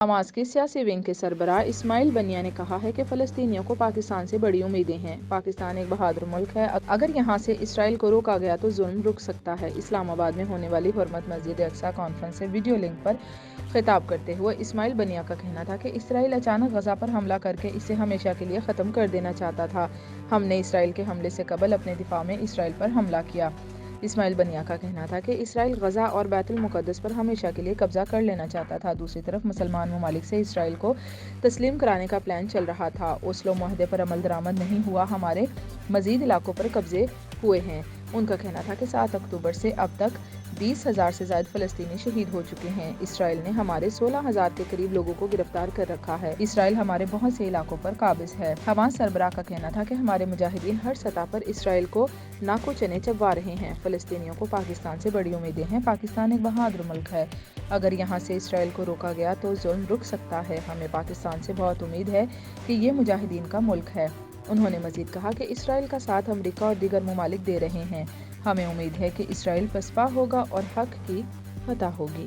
Hamas کے سیاسی wing کے سربراہ اسماعیل بنیا نے کہا ہے کہ فلسطینیوں کو پاکستان سے بڑی امیدیں ہیں۔ پاکستان ایک بہادر ملک ہے، اگر یہاں سے اسرائیل کو روکا گیا تو ظلم رک سکتا ہے۔ اسلام آباد میں ہونے والی حرمت مسجد اقصی کانفرنس سے ویڈیو لنک پر خطاب کرتے ہوئے اسماعیل بنیا کا کہنا تھا کہ اسرائیل اچانک غزہ پر حملہ کر کے اسے ہمیشہ کے لیے ختم کر دینا چاہتا تھا۔ ہم نے اسرائیل کے حملے سے قبل اپنے دفاع میں اسرائیل پر حملہ کیا۔ اسماعیل بنیا کا کہنا تھا کہ اسرائیل غزہ اور بیت المقدس پر ہمیشہ کے لیے قبضہ کر لینا چاہتا تھا۔ دوسری طرف مسلمان ممالک سے اسرائیل کو تسلیم کرانے کا پلان چل رہا تھا۔ اوسلو معاہدے پر عمل درآمد نہیں ہوا، ہمارے مزید علاقوں پر قبضے ہوئے ہیں۔ ان کا کہنا تھا کہ 7 اکتوبر سے اب تک 20,000 سے زائد فلسطینی شہید ہو چکے ہیں۔ اسرائیل نے ہمارے 16,000 کے قریب لوگوں کو گرفتار کر رکھا ہے۔ اسرائیل ہمارے بہت سے علاقوں پر قابض ہے۔ حماس سربراہ کا کہنا تھا کہ ہمارے مجاہدین ہر سطح پر اسرائیل کو ناکو چنے چبوا رہے ہیں۔ فلسطینیوں کو پاکستان سے بڑی امیدیں ہیں۔ پاکستان ایک بہادر ملک ہے، اگر یہاں سے اسرائیل کو روکا گیا تو ظلم رک سکتا ہے۔ ہمیں پاکستان سے بہت امید ہے کہ یہ مجاہدین کا ملک ہے۔ انہوں نے مزید کہا کہ اسرائیل کا ساتھ امریکہ اور دیگر ممالک دے رہے ہیں۔ ہمیں امید ہے کہ اسرائیل پسپا ہوگا اور حق کی فتح ہوگی۔